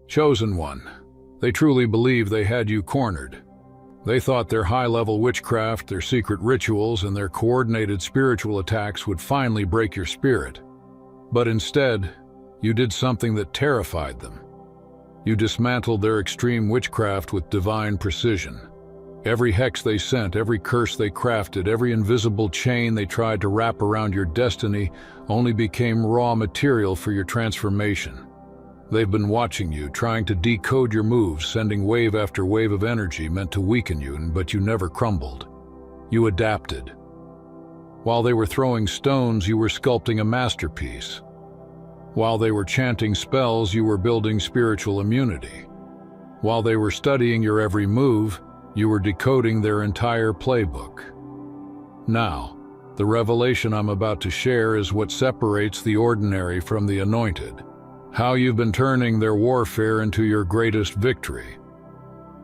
Chosen one. They truly believed they had you cornered. They thought their high-level witchcraft, their secret rituals, and their coordinated spiritual attacks would finally break your spirit. But instead, you did something that terrified them. You dismantled their extreme witchcraft with divine precision. Every hex they sent, every curse they crafted, every invisible chain they tried to wrap around your destiny only became raw material for your transformation. They've been watching you, trying to decode your moves, sending wave after wave of energy meant to weaken you, but you never crumbled. You adapted. While they were throwing stones, you were sculpting a masterpiece. While they were chanting spells, you were building spiritual immunity. While they were studying your every move, you were decoding their entire playbook. Now, the revelation I'm about to share is what separates the ordinary from the anointed. How you've been turning their warfare into your greatest victory.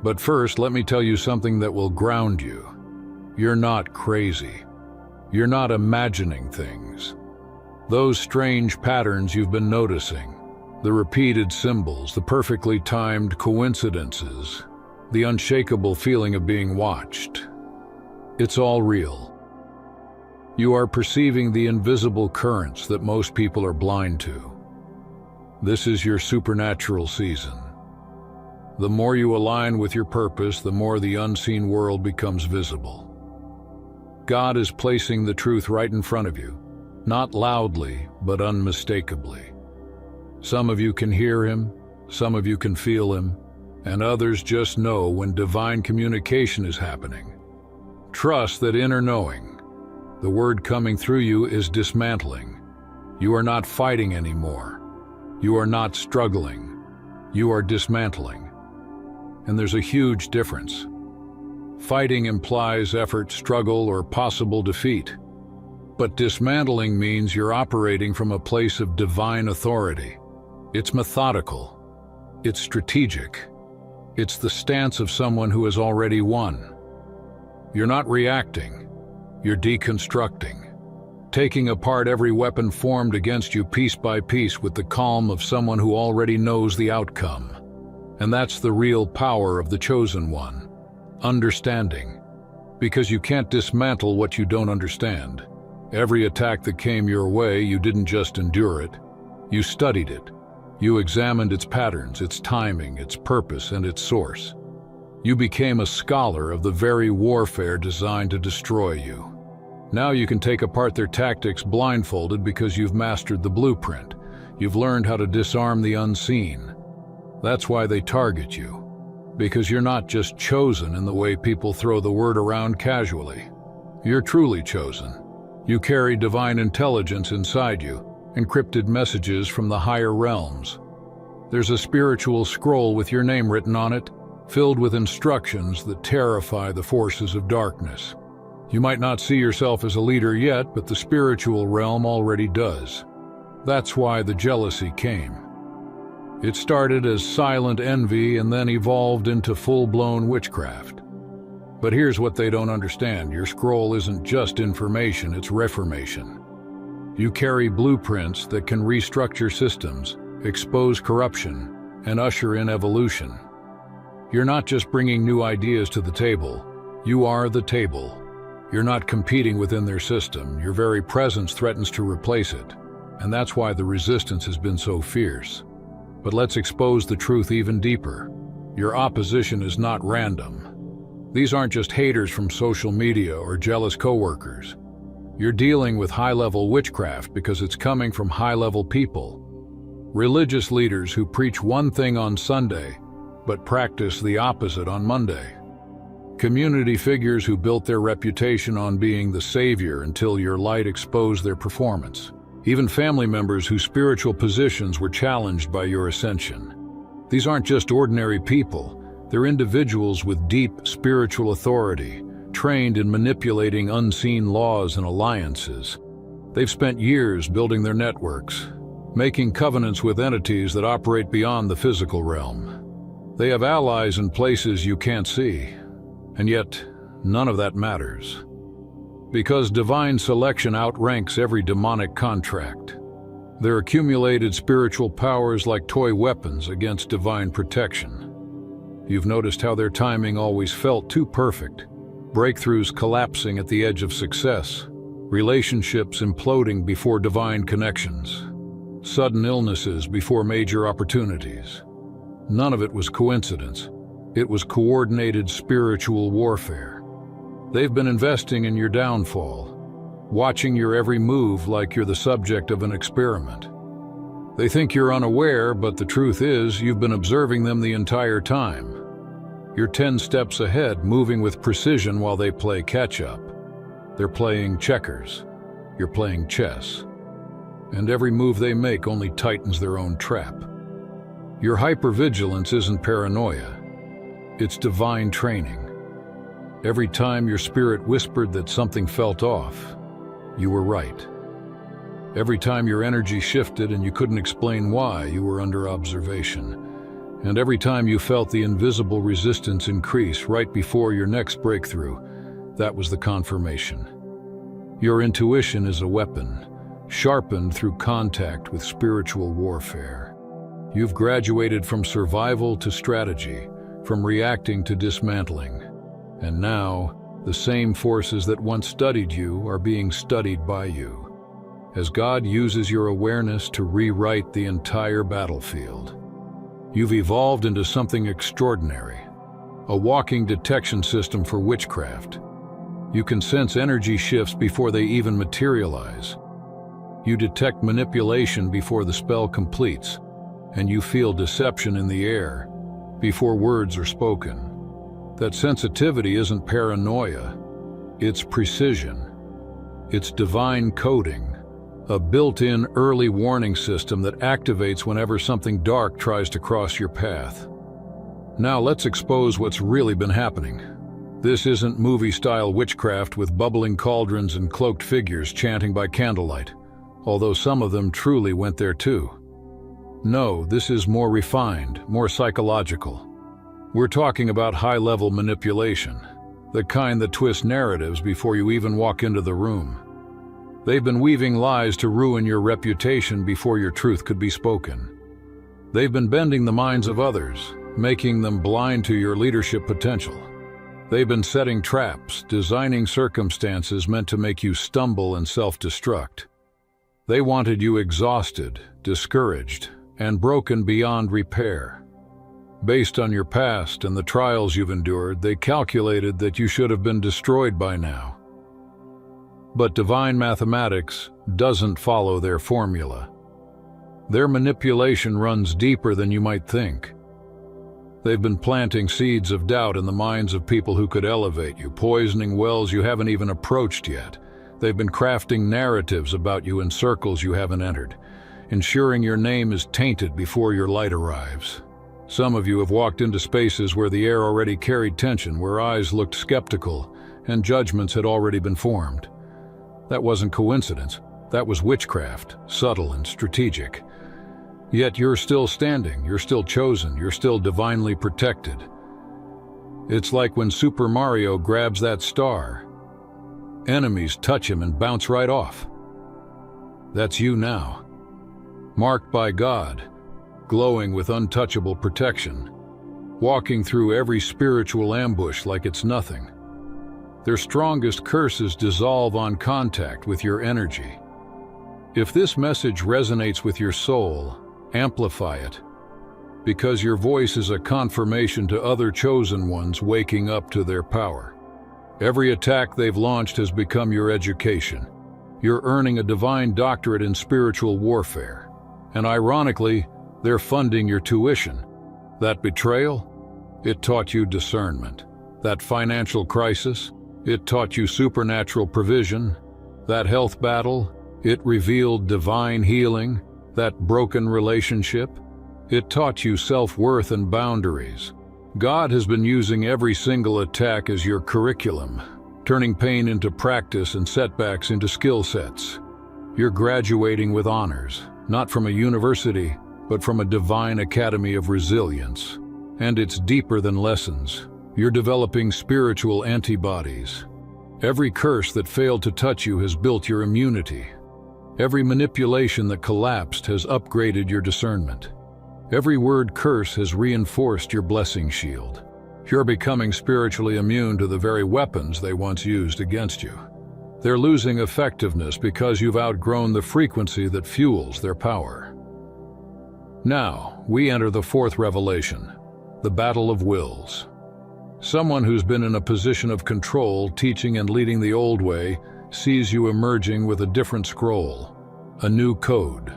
But first, let me tell you something that will ground you. You're not crazy. You're not imagining things. Those strange patterns you've been noticing, the repeated symbols, the perfectly timed coincidences, the unshakable feeling of being watched. It's all real. You are perceiving the invisible currents that most people are blind to. This is your supernatural season. The more you align with your purpose, the more the unseen world becomes visible. God is placing the truth right in front of you, not loudly, but unmistakably. Some of you can hear him, some of you can feel him, and others just know when divine communication is happening. Trust that inner knowing. The word coming through you is dismantling. You are not fighting anymore. You are not struggling. You are dismantling. And there's a huge difference. Fighting implies effort, struggle, or possible defeat. But dismantling means you're operating from a place of divine authority. It's methodical. It's strategic. It's the stance of someone who has already won. You're not reacting. You're deconstructing. Taking apart every weapon formed against you piece by piece with the calm of someone who already knows the outcome. And that's the real power of the chosen one. Understanding. Because you can't dismantle what you don't understand. Every attack that came your way, you didn't just endure it. You studied it. You examined its patterns, its timing, its purpose, and its source. You became a scholar of the very warfare designed to destroy you. Now you can take apart their tactics blindfolded because you've mastered the blueprint. You've learned how to disarm the unseen. That's why they target you. Because you're not just chosen in the way people throw the word around casually. You're truly chosen. You carry divine intelligence inside you, encrypted messages from the higher realms. There's a spiritual scroll with your name written on it, filled with instructions that terrify the forces of darkness. You might not see yourself as a leader yet, but the spiritual realm already does. That's why the jealousy came. It started as silent envy and then evolved into full-blown witchcraft. But here's what they don't understand. Your scroll isn't just information, it's reformation. You carry blueprints that can restructure systems, expose corruption, and usher in evolution. You're not just bringing new ideas to the table, you are the table. You're not competing within their system, your very presence threatens to replace it. And that's why the resistance has been so fierce. But let's expose the truth even deeper. Your opposition is not random. These aren't just haters from social media or jealous coworkers. You're dealing with high-level witchcraft because it's coming from high-level people. Religious leaders who preach one thing on Sunday, but practice the opposite on Monday. Community figures who built their reputation on being the savior until your light exposed their performance. Even family members whose spiritual positions were challenged by your ascension. These aren't just ordinary people, they're individuals with deep spiritual authority, trained in manipulating unseen laws and alliances. They've spent years building their networks, making covenants with entities that operate beyond the physical realm. They have allies in places you can't see. And yet, none of that matters. Because divine selection outranks every demonic contract. Their accumulated spiritual powers like toy weapons against divine protection. You've noticed how their timing always felt too perfect. Breakthroughs collapsing at the edge of success. Relationships imploding before divine connections. Sudden illnesses before major opportunities. None of it was coincidence. It was coordinated spiritual warfare. They've been investing in your downfall, watching your every move like you're the subject of an experiment. They think you're unaware, but the truth is you've been observing them the entire time. You're 10 steps ahead, moving with precision while they play catch-up. They're playing checkers. You're playing chess. And every move they make only tightens their own trap. Your hypervigilance isn't paranoia. It's divine training. Every time your spirit whispered that something felt off, you were right. Every time your energy shifted and you couldn't explain why, you were under observation. And every time you felt the invisible resistance increase right before your next breakthrough, that was the confirmation. Your intuition is a weapon, sharpened through contact with spiritual warfare. You've graduated from survival to strategy, from reacting to dismantling. And now, the same forces that once studied you are being studied by you, as God uses your awareness to rewrite the entire battlefield. You've evolved into something extraordinary, a walking detection system for witchcraft. You can sense energy shifts before they even materialize. You detect manipulation before the spell completes, and you feel deception in the air before words are spoken. That sensitivity isn't paranoia, it's precision. It's divine coding. A built-in early warning system that activates whenever something dark tries to cross your path. Now let's expose what's really been happening. This isn't movie-style witchcraft with bubbling cauldrons and cloaked figures chanting by candlelight, although some of them truly went there too. No, this is more refined, more psychological. We're talking about high-level manipulation, the kind that twists narratives before you even walk into the room. They've been weaving lies to ruin your reputation before your truth could be spoken. They've been bending the minds of others, making them blind to your leadership potential. They've been setting traps, designing circumstances meant to make you stumble and self-destruct. They wanted you exhausted, discouraged, and broken beyond repair. Based on your past and the trials you've endured, they calculated that you should have been destroyed by now. But divine mathematics doesn't follow their formula. Their manipulation runs deeper than you might think. They've been planting seeds of doubt in the minds of people who could elevate you, poisoning wells you haven't even approached yet. They've been crafting narratives about you in circles you haven't entered, ensuring your name is tainted before your light arrives. Some of you have walked into spaces where the air already carried tension, where eyes looked skeptical, and judgments had already been formed. That wasn't coincidence. That was witchcraft, subtle and strategic. Yet you're still standing, you're still chosen, you're still divinely protected. It's like when Super Mario grabs that star. Enemies touch him and bounce right off. That's you now, marked by God, glowing with untouchable protection, walking through every spiritual ambush like it's nothing. Their strongest curses dissolve on contact with your energy. If this message resonates with your soul, amplify it, because your voice is a confirmation to other chosen ones waking up to their power. Every attack they've launched has become your education. You're earning a divine doctorate in spiritual warfare. And ironically, they're funding your tuition. That betrayal? It taught you discernment. That financial crisis? It taught you supernatural provision. That health battle? It revealed divine healing. That broken relationship? It taught you self-worth and boundaries. God has been using every single attack as your curriculum, turning pain into practice and setbacks into skill sets. You're graduating with honors, not from a university, but from a divine academy of resilience. And it's deeper than lessons. You're developing spiritual antibodies. Every curse that failed to touch you has built your immunity. Every manipulation that collapsed has upgraded your discernment. Every word curse has reinforced your blessing shield. You're becoming spiritually immune to the very weapons they once used against you. They're losing effectiveness because you've outgrown the frequency that fuels their power. Now, we enter the fourth revelation, the battle of wills. Someone who's been in a position of control, teaching and leading the old way, sees you emerging with a different scroll, a new code.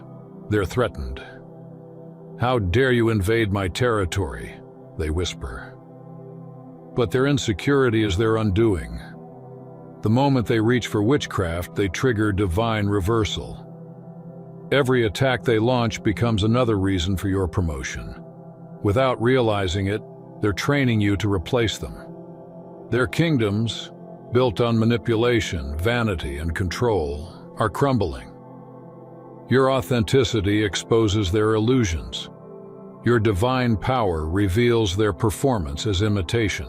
They're threatened. "How dare you invade my territory?" they whisper. But their insecurity is their undoing. The moment they reach for witchcraft, they trigger divine reversal. Every attack they launch becomes another reason for your promotion. Without realizing it, they're training you to replace them. Their kingdoms, built on manipulation, vanity, and control, are crumbling. Your authenticity exposes their illusions. Your divine power reveals their performance as imitation.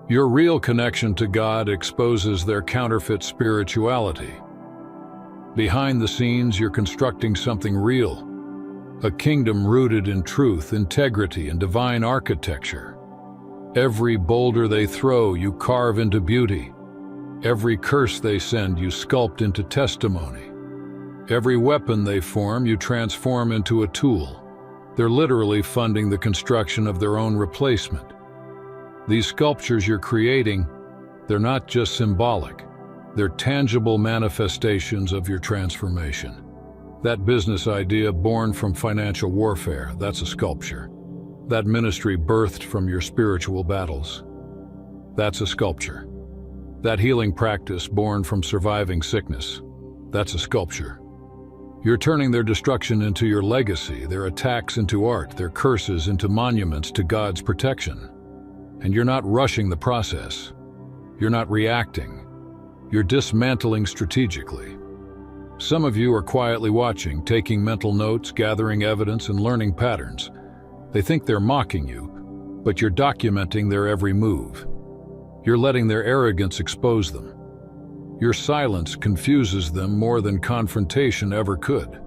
Your real connection to God exposes their counterfeit spirituality. Behind the scenes, you're constructing something real, a kingdom rooted in truth, integrity, and divine architecture. Every boulder they throw, you carve into beauty. Every curse they send, you sculpt into testimony. Every weapon they form, you transform into a tool. They're literally funding the construction of their own replacement. These sculptures you're creating, they're not just symbolic. They're tangible manifestations of your transformation. That business idea born from financial warfare, that's a sculpture. That ministry birthed from your spiritual battles, that's a sculpture. That healing practice born from surviving sickness, that's a sculpture. You're turning their destruction into your legacy, their attacks into art, their curses into monuments to God's protection. And you're not rushing the process. You're not reacting. You're dismantling strategically. Some of you are quietly watching, taking mental notes, gathering evidence, and learning patterns. They think they're mocking you, but you're documenting their every move. You're letting their arrogance expose them. Your silence confuses them more than confrontation ever could.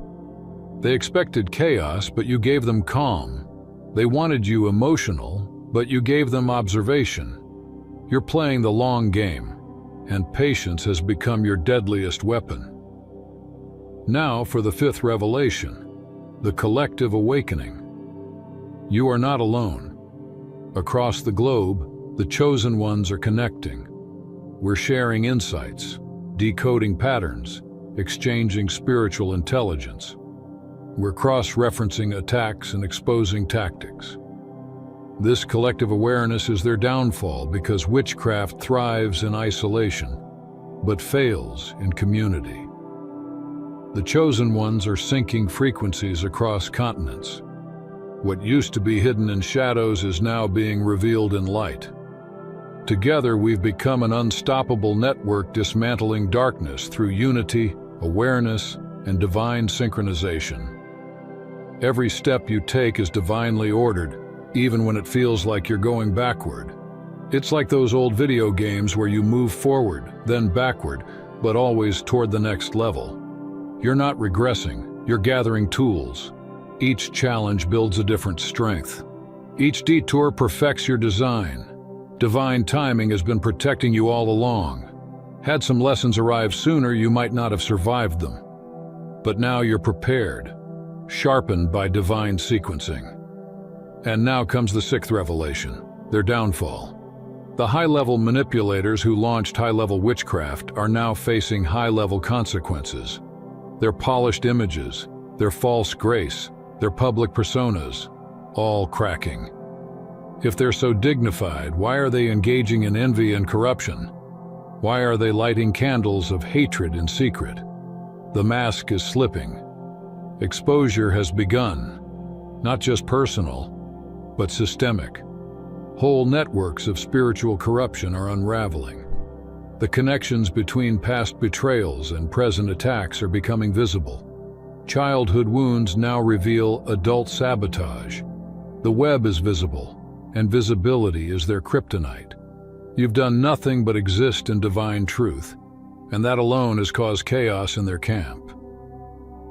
They expected chaos, but you gave them calm. They wanted you emotional, but you gave them observation. You're playing the long game, and patience has become your deadliest weapon. Now for the fifth revelation, the collective awakening. You are not alone. Across the globe, the chosen ones are connecting. We're sharing insights, decoding patterns, exchanging spiritual intelligence. We're cross-referencing attacks and exposing tactics. This collective awareness is their downfall because witchcraft thrives in isolation, but fails in community. The chosen ones are syncing frequencies across continents. What used to be hidden in shadows is now being revealed in light. Together, we've become an unstoppable network dismantling darkness through unity, awareness, and divine synchronization. Every step you take is divinely ordered, even when it feels like you're going backward. It's like those old video games where you move forward, then backward, but always toward the next level. You're not regressing, you're gathering tools. Each challenge builds a different strength. Each detour perfects your design. Divine timing has been protecting you all along. Had some lessons arrived sooner, you might not have survived them. But now you're prepared, sharpened by divine sequencing. And now comes the sixth revelation, their downfall. The high-level manipulators who launched high-level witchcraft are now facing high-level consequences. Their polished images, their false grace, their public personas, all cracking. If they're so dignified, why are they engaging in envy and corruption? Why are they lighting candles of hatred in secret? The mask is slipping. Exposure has begun, not just personal, but systemic. Whole networks of spiritual corruption are unraveling. The connections between past betrayals and present attacks are becoming visible. Childhood wounds now reveal adult sabotage. The web is visible, and visibility is their kryptonite. You've done nothing but exist in divine truth, and that alone has caused chaos in their camp.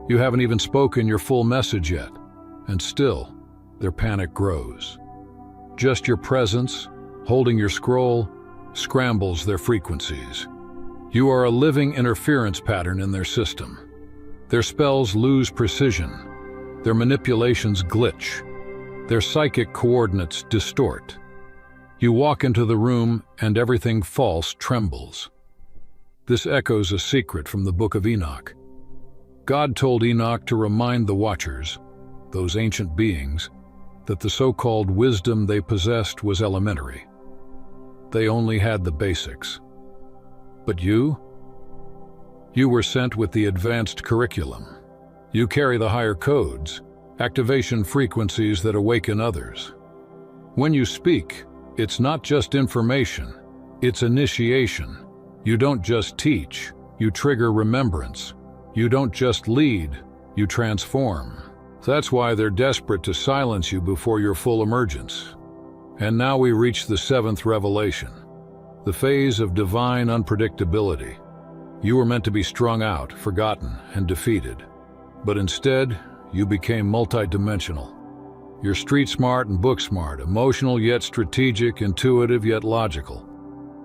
You haven't even spoken your full message yet, and still, their panic grows. Just your presence, holding your scroll, scrambles their frequencies. You are a living interference pattern in their system. Their spells lose precision. Their manipulations glitch. Their psychic coordinates distort. You walk into the room and everything false trembles. This echoes a secret from the Book of Enoch. God told Enoch to remind the Watchers, those ancient beings, that the so-called wisdom they possessed was elementary. They only had the basics. But you were sent with the advanced curriculum. You carry the higher codes, activation frequencies that awaken others. When you speak, it's not just information, it's initiation. You don't just teach, you trigger remembrance. You don't just lead, you transform. That's why they're desperate to silence you before your full emergence. And now we reach the 7th revelation, the phase of divine unpredictability. You were meant to be strung out, forgotten, and defeated. But instead, you became multidimensional. You're street smart and book smart, emotional yet strategic, intuitive yet logical.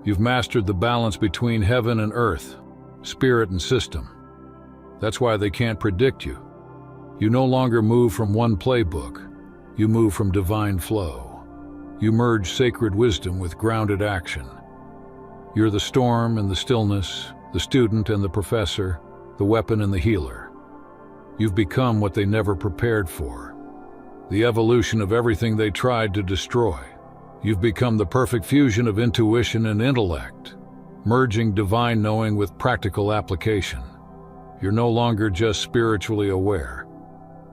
You've mastered the balance between heaven and earth, spirit and system. That's why they can't predict you. You no longer move from one playbook. You move from divine flow. You merge sacred wisdom with grounded action. You're the storm and the stillness, the student and the professor, the weapon and the healer. You've become what they never prepared for, the evolution of everything they tried to destroy. You've become the perfect fusion of intuition and intellect, merging divine knowing with practical application. You're no longer just spiritually aware.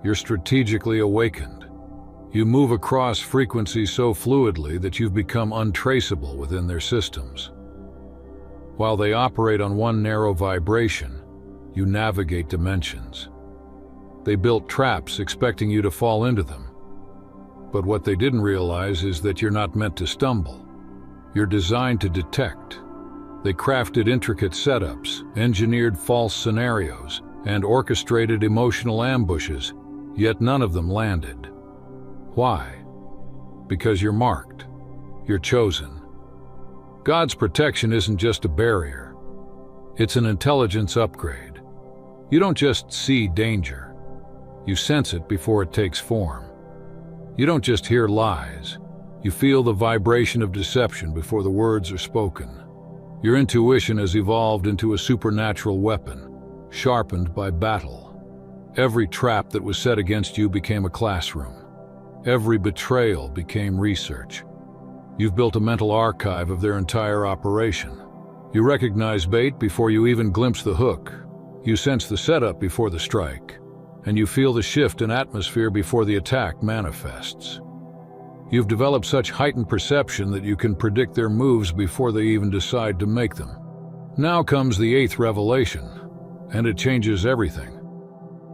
You're strategically awakened. You move across frequencies so fluidly that you've become untraceable within their systems. While they operate on one narrow vibration, you navigate dimensions. They built traps expecting you to fall into them. But what they didn't realize is that you're not meant to stumble. You're designed to detect. They crafted intricate setups, engineered false scenarios, and orchestrated emotional ambushes, yet none of them landed. Why? Because you're marked. You're chosen. God's protection isn't just a barrier. It's an intelligence upgrade. You don't just see danger. You sense it before it takes form. You don't just hear lies. You feel the vibration of deception before the words are spoken. Your intuition has evolved into a supernatural weapon, sharpened by battle. Every trap that was set against you became a classroom. Every betrayal became research. You've built a mental archive of their entire operation. You recognize bait before you even glimpse the hook. You sense the setup before the strike. And you feel the shift in atmosphere before the attack manifests. You've developed such heightened perception that you can predict their moves before they even decide to make them. Now comes the 8th revelation, and it changes everything.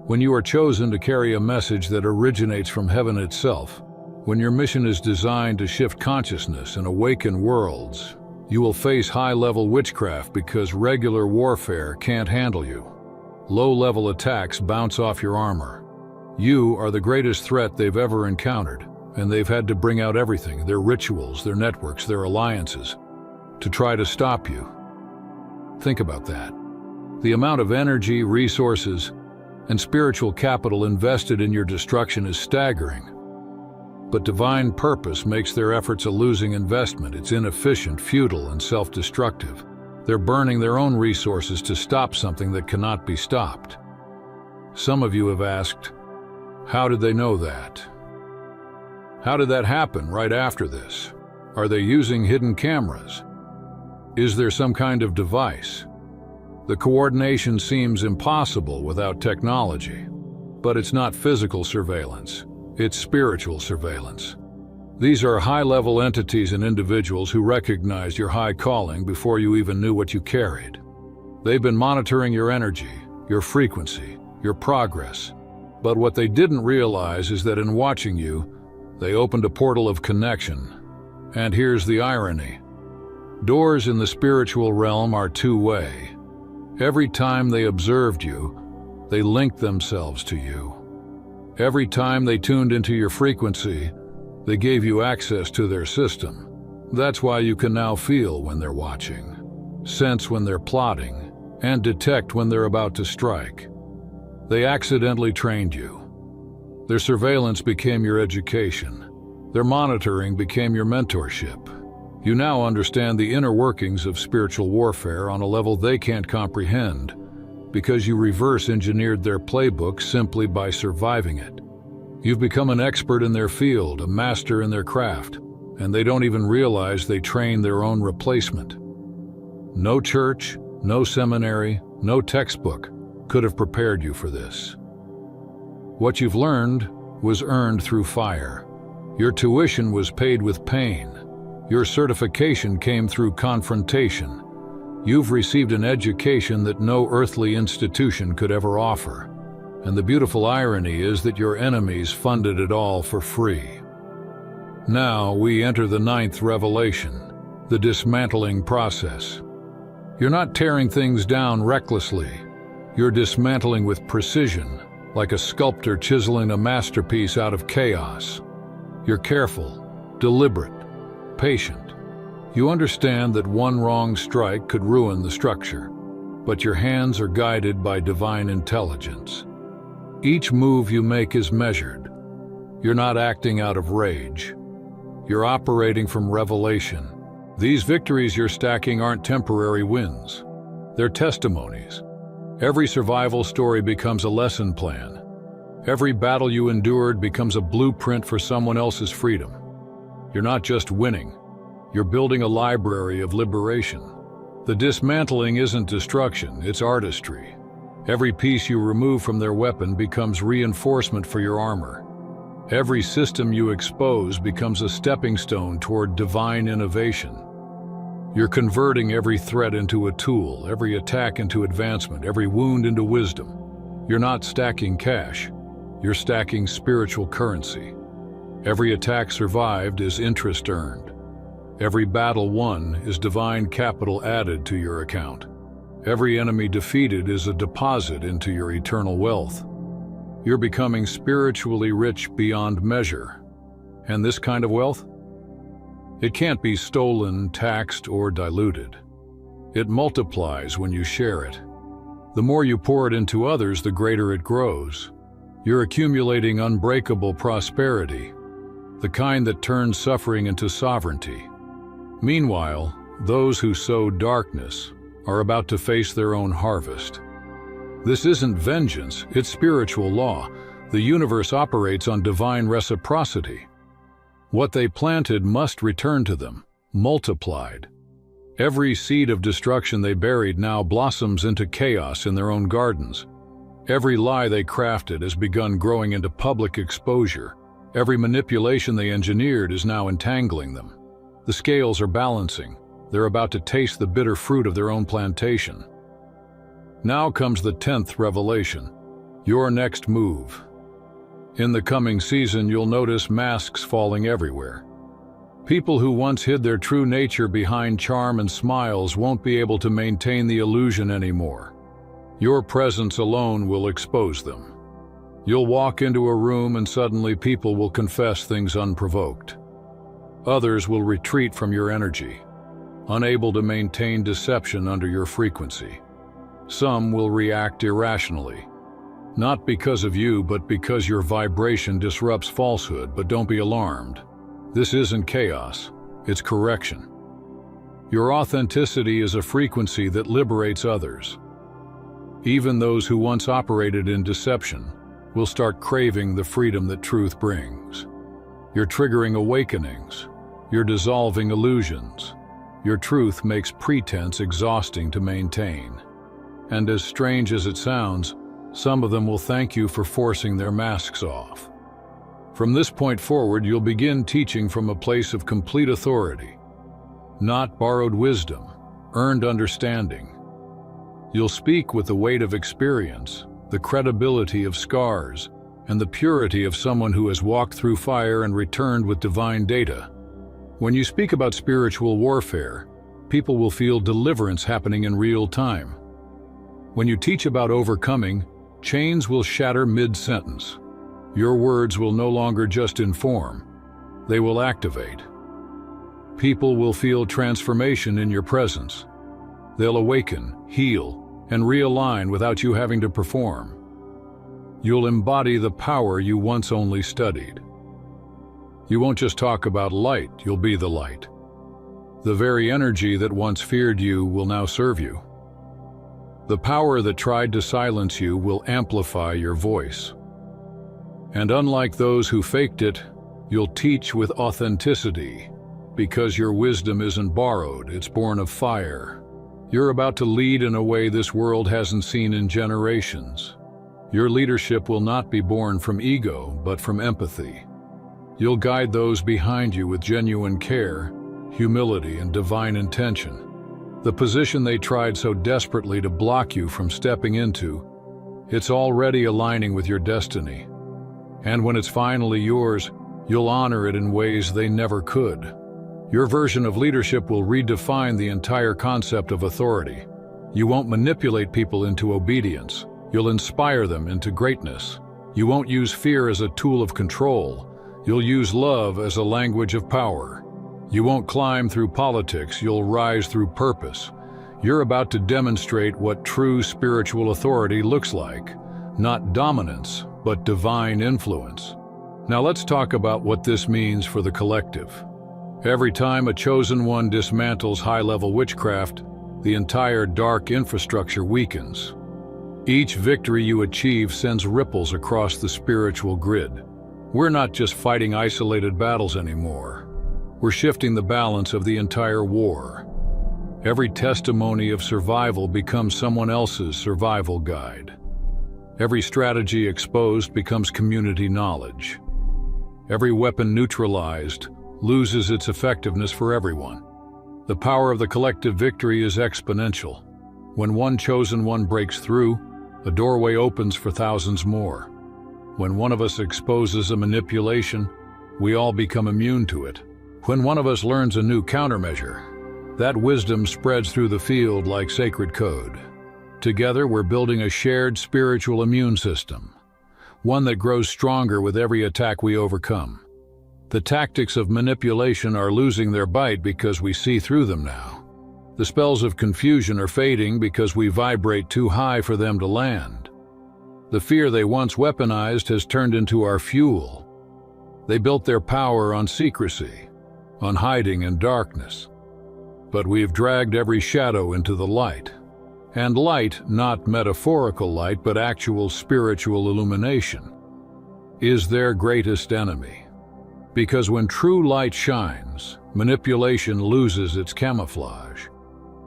When you are chosen to carry a message that originates from heaven itself, when your mission is designed to shift consciousness and awaken worlds, you will face high-level witchcraft because regular warfare can't handle you. Low-level attacks bounce off your armor. You are the greatest threat they've ever encountered, and they've had to bring out everything, their rituals, their networks, their alliances, to try to stop you. Think about that. The amount of energy, resources, and spiritual capital invested in your destruction is staggering. But divine purpose makes their efforts a losing investment. It's inefficient, futile, and self-destructive. They're burning their own resources to stop something that cannot be stopped. Some of you have asked, how did they know that? How did that happen right after this? Are they using hidden cameras? Is there some kind of device? The coordination seems impossible without technology, but it's not physical surveillance, it's spiritual surveillance. These are high-level entities and individuals who recognize your high calling before you even knew what you carried. They've been monitoring your energy, your frequency, your progress. But what they didn't realize is that in watching you, they opened a portal of connection. And here's the irony. Doors in the spiritual realm are two-way. Every time they observed you, They linked themselves to you. Every time they tuned into your frequency, they gave you access to their system. That's why you can now feel when they're watching, sense when they're plotting, and detect when they're about to strike. They accidentally trained you. Their surveillance became your education. Their monitoring became your mentorship. You now understand the inner workings of spiritual warfare on a level they can't comprehend, because you reverse-engineered their playbook simply by surviving it. You've become an expert in their field, a master in their craft, and they don't even realize they train their own replacement. No church, no seminary, no textbook could have prepared you for this. What you've learned was earned through fire. Your tuition was paid with pain. Your certification came through confrontation. You've received an education that no earthly institution could ever offer. And the beautiful irony is that your enemies funded it all for free. Now we enter the 9th revelation, the dismantling process. You're not tearing things down recklessly. You're dismantling with precision, like a sculptor chiseling a masterpiece out of chaos. You're careful, deliberate, patient. You understand that one wrong strike could ruin the structure, but your hands are guided by divine intelligence. Each move you make is measured. You're not acting out of rage. You're operating from revelation. These victories you're stacking aren't temporary wins. They're testimonies. Every survival story becomes a lesson plan. Every battle you endured becomes a blueprint for someone else's freedom. You're not just winning. You're building a library of liberation. The dismantling isn't destruction, it's artistry. Every piece you remove from their weapon becomes reinforcement for your armor. Every system you expose becomes a stepping stone toward divine innovation. You're converting every threat into a tool, every attack into advancement, every wound into wisdom. You're not stacking cash, you're stacking spiritual currency. Every attack survived is interest earned. Every battle won is divine capital added to your account. Every enemy defeated is a deposit into your eternal wealth. You're becoming spiritually rich beyond measure. And this kind of wealth? It can't be stolen, taxed, or diluted. It multiplies when you share it. The more you pour it into others, the greater it grows. You're accumulating unbreakable prosperity, the kind that turns suffering into sovereignty. Meanwhile, those who sow darkness are about to face their own harvest. This isn't vengeance, it's spiritual law. The universe operates on divine reciprocity. What they planted must return to them, multiplied. Every seed of destruction they buried now blossoms into chaos in their own gardens. Every lie they crafted has begun growing into public exposure. Every manipulation they engineered is now entangling them. The scales are balancing. They're about to taste the bitter fruit of their own plantation. Now comes the 10th revelation, your next move. In the coming season, you'll notice masks falling everywhere. People who once hid their true nature behind charm and smiles won't be able to maintain the illusion anymore. Your presence alone will expose them. You'll walk into a room and suddenly people will confess things unprovoked. Others will retreat from your energy, unable to maintain deception under your frequency. Some will react irrationally, not because of you, but because your vibration disrupts falsehood. But don't be alarmed. This isn't chaos, it's correction. Your authenticity is a frequency that liberates others. Even those who once operated in deception will start craving the freedom that truth brings. You're triggering awakenings. You're dissolving illusions. Your truth makes pretense exhausting to maintain. And as strange as it sounds, some of them will thank you for forcing their masks off. From this point forward, you'll begin teaching from a place of complete authority, not borrowed wisdom, earned understanding. You'll speak with the weight of experience, the credibility of scars, and the purity of someone who has walked through fire and returned with divine data. When you speak about spiritual warfare, people will feel deliverance happening in real time. When you teach about overcoming, Chains will shatter mid-sentence. Your words will no longer just inform, they will activate. People will feel transformation in your presence. They'll awaken, heal, and realign without you having to perform. You'll embody the power you once only studied. You won't just talk about light, you'll be the light. The very energy that once feared you will now serve you. The power that tried to silence you will amplify your voice. And unlike those who faked it, you'll teach with authenticity, because your wisdom isn't borrowed, it's born of fire. You're about to lead in a way this world hasn't seen in generations. Your leadership will not be born from ego, but from empathy. You'll guide those behind you with genuine care, humility, and divine intention. The position they tried so desperately to block you from stepping into, it's already aligning with your destiny. And when it's finally yours, you'll honor it in ways they never could. Your version of leadership will redefine the entire concept of authority. You won't manipulate people into obedience. You'll inspire them into greatness. You won't use fear as a tool of control. You'll use love as a language of power. You won't climb through politics, you'll rise through purpose. You're about to demonstrate what true spiritual authority looks like. Not dominance, but divine influence. Now let's talk about what this means for the collective. Every time a chosen one dismantles high-level witchcraft, the entire dark infrastructure weakens. Each victory you achieve sends ripples across the spiritual grid. We're not just fighting isolated battles anymore. We're shifting the balance of the entire war. Every testimony of survival becomes someone else's survival guide. Every strategy exposed becomes community knowledge. Every weapon neutralized loses its effectiveness for everyone. The power of the collective victory is exponential. When one chosen one breaks through, a doorway opens for thousands more. When one of us exposes a manipulation, we all become immune to it. When one of us learns a new countermeasure, that wisdom spreads through the field like sacred code. Together, we're building a shared spiritual immune system, one that grows stronger with every attack we overcome. The tactics of manipulation are losing their bite because we see through them now. The spells of confusion are fading because we vibrate too high for them to land. The fear they once weaponized has turned into our fuel. They built their power on secrecy, on hiding in darkness. But we've dragged every shadow into the light. And light, not metaphorical light, but actual spiritual illumination, is their greatest enemy. Because when true light shines, manipulation loses its camouflage.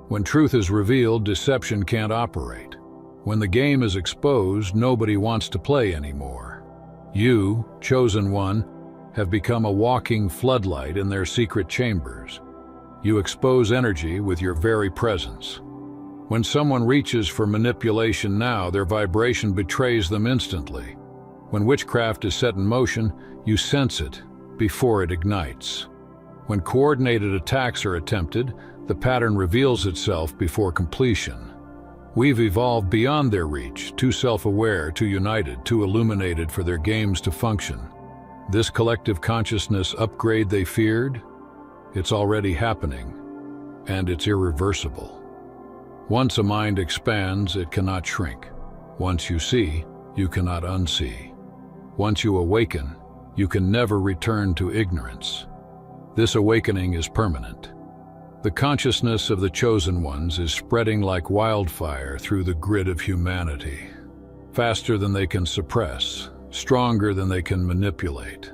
When truth is revealed, deception can't operate. When the game is exposed, nobody wants to play anymore. You, chosen one, have become a walking floodlight in their secret chambers. You expose energy with your very presence. When someone reaches for manipulation now, their vibration betrays them instantly. When witchcraft is set in motion, you sense it before it ignites. When coordinated attacks are attempted, the pattern reveals itself before completion. We've evolved beyond their reach, too self-aware, too united, too illuminated for their games to function. This collective consciousness upgrade they feared, it's already happening, and it's irreversible. Once a mind expands, it cannot shrink. Once you see, you cannot unsee. Once you awaken, you can never return to ignorance. This awakening is permanent. The consciousness of the chosen ones is spreading like wildfire through the grid of humanity, faster than they can suppress, stronger than they can manipulate.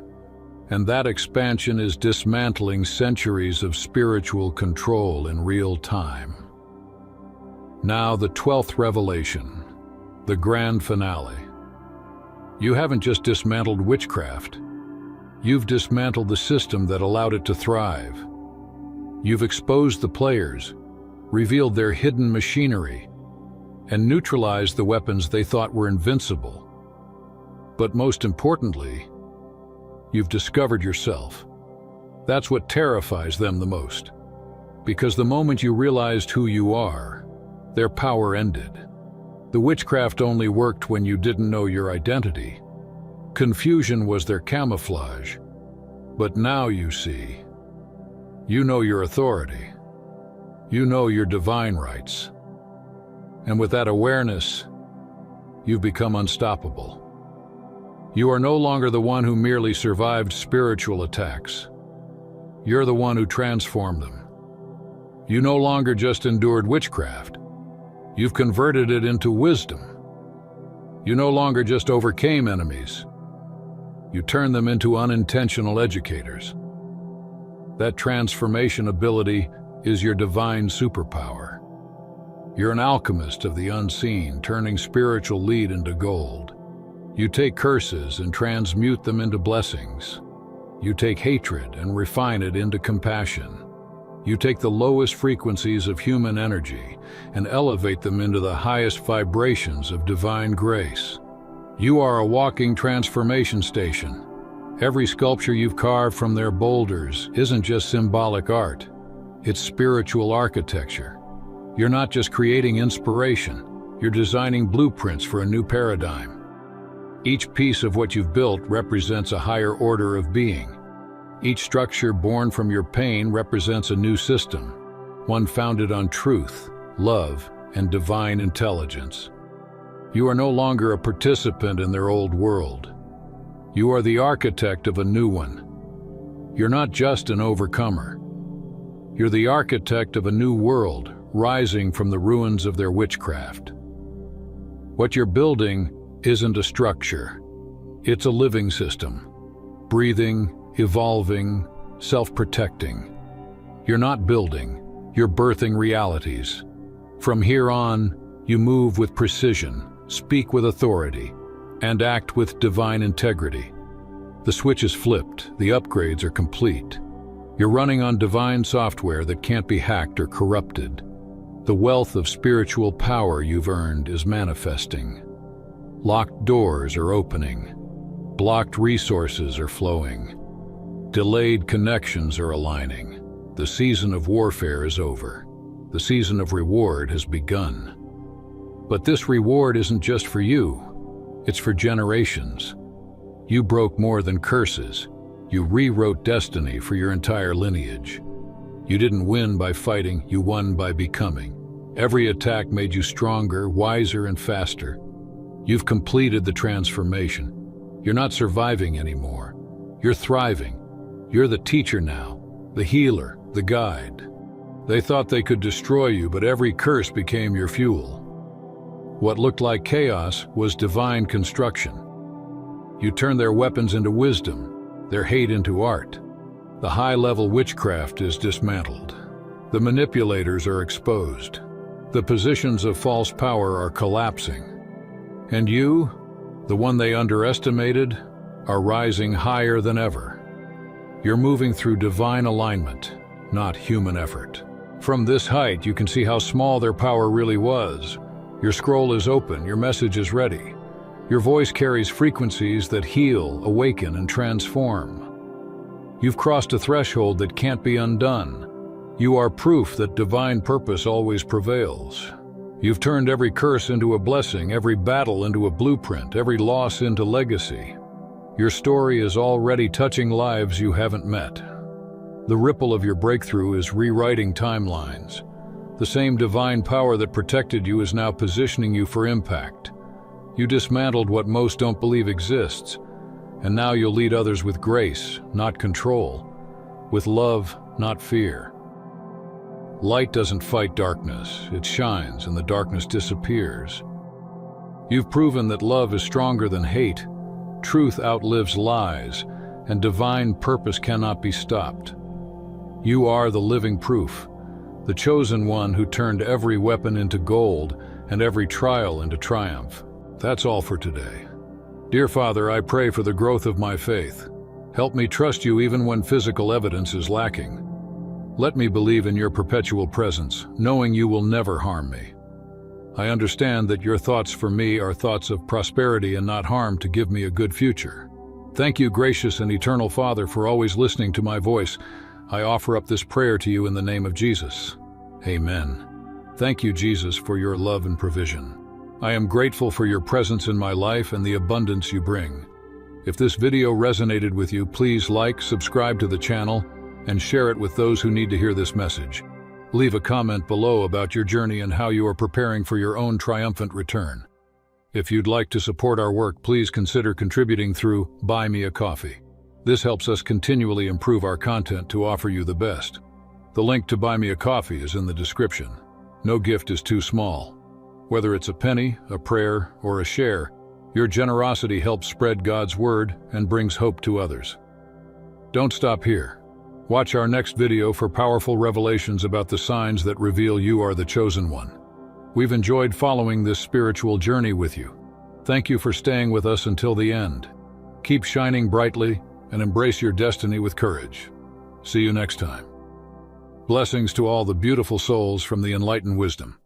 And that expansion is dismantling centuries of spiritual control in real time. Now the 12th revelation, the grand finale. You haven't just dismantled witchcraft. You've dismantled the system that allowed it to thrive. You've exposed the players, revealed their hidden machinery, and neutralized the weapons they thought were invincible. But most importantly, you've discovered yourself. That's what terrifies them the most. Because the moment you realized who you are, their power ended. The witchcraft only worked when you didn't know your identity. Confusion was their camouflage. But now you see. You know your authority. You know your divine rights. And with that awareness, you've become unstoppable. You are no longer the one who merely survived spiritual attacks. You're the one who transformed them. You no longer just endured witchcraft. You've converted it into wisdom. You no longer just overcame enemies. You turned them into unintentional educators. That transformation ability is your divine superpower. You're an alchemist of the unseen, turning spiritual lead into gold. You take curses and transmute them into blessings. You take hatred and refine it into compassion. You take the lowest frequencies of human energy and elevate them into the highest vibrations of divine grace. You are a walking transformation station. Every sculpture you've carved from their boulders isn't just symbolic art. It's spiritual architecture. You're not just creating inspiration. You're designing blueprints for a new paradigm. Each piece of what you've built represents a higher order of being. Each structure born from your pain represents a new system, one founded on truth, love, and divine intelligence. You are no longer a participant in their old world. You are the architect of a new one. You're not just an overcomer. You're the architect of a new world, rising from the ruins of their witchcraft. What you're building isn't a structure. It's a living system, breathing, evolving, self-protecting. You're not building, you're birthing realities. From here on, you move with precision, speak with authority, and act with divine integrity. The switch is flipped, the upgrades are complete. You're running on divine software that can't be hacked or corrupted. The wealth of spiritual power you've earned is manifesting. Locked doors are opening. Blocked resources are flowing. Delayed connections are aligning. The season of warfare is over. The season of reward has begun. But this reward isn't just for you. It's for generations. You broke more than curses. You rewrote destiny for your entire lineage. You didn't win by fighting, you won by becoming. Every attack made you stronger, wiser, and faster. You've completed the transformation. You're not surviving anymore. You're thriving. You're the teacher now, the healer, the guide. They thought they could destroy you, but every curse became your fuel. What looked like chaos was divine construction. You turned their weapons into wisdom, their hate into art. The high-level witchcraft is dismantled. The manipulators are exposed. The positions of false power are collapsing. And you, the one they underestimated, are rising higher than ever. You're moving through divine alignment, not human effort. From this height, you can see how small their power really was. Your scroll is open, your message is ready. Your voice carries frequencies that heal, awaken, and transform. You've crossed a threshold that can't be undone. You are proof that divine purpose always prevails. You've turned every curse into a blessing, every battle into a blueprint, every loss into legacy. Your story is already touching lives you haven't met. The ripple of your breakthrough is rewriting timelines. The same divine power that protected you is now positioning you for impact. You dismantled what most don't believe exists, and now you'll lead others with grace, not control, with love, not fear. Light doesn't fight darkness, it shines and the darkness disappears. You've proven that love is stronger than hate, truth outlives lies, and divine purpose cannot be stopped. You are the living proof, the chosen one who turned every weapon into gold and every trial into triumph. That's all for today. Dear Father, I pray for the growth of my faith. Help me trust you even when physical evidence is lacking. Let me believe in your perpetual presence, knowing you will never harm me. I understand that your thoughts for me are thoughts of prosperity and not harm to give me a good future. Thank you, gracious and eternal Father, for always listening to my voice. I offer up this prayer to you in the name of Jesus. Amen. Thank you, Jesus, for your love and provision. I am grateful for your presence in my life and the abundance you bring. If this video resonated with you, please like, subscribe to the channel, and share it with those who need to hear this message. Leave a comment below about your journey and how you are preparing for your own triumphant return. If you'd like to support our work, please consider contributing through Buy Me a Coffee. This helps us continually improve our content to offer you the best. The link to Buy Me a Coffee is in the description. No gift is too small. Whether it's a penny, a prayer, or a share, your generosity helps spread God's word and brings hope to others. Don't stop here. Watch our next video for powerful revelations about the signs that reveal you are the chosen one. We've enjoyed following this spiritual journey with you. Thank you for staying with us until the end. Keep shining brightly and embrace your destiny with courage. See you next time. Blessings to all the beautiful souls from the Enlightened Wisdom.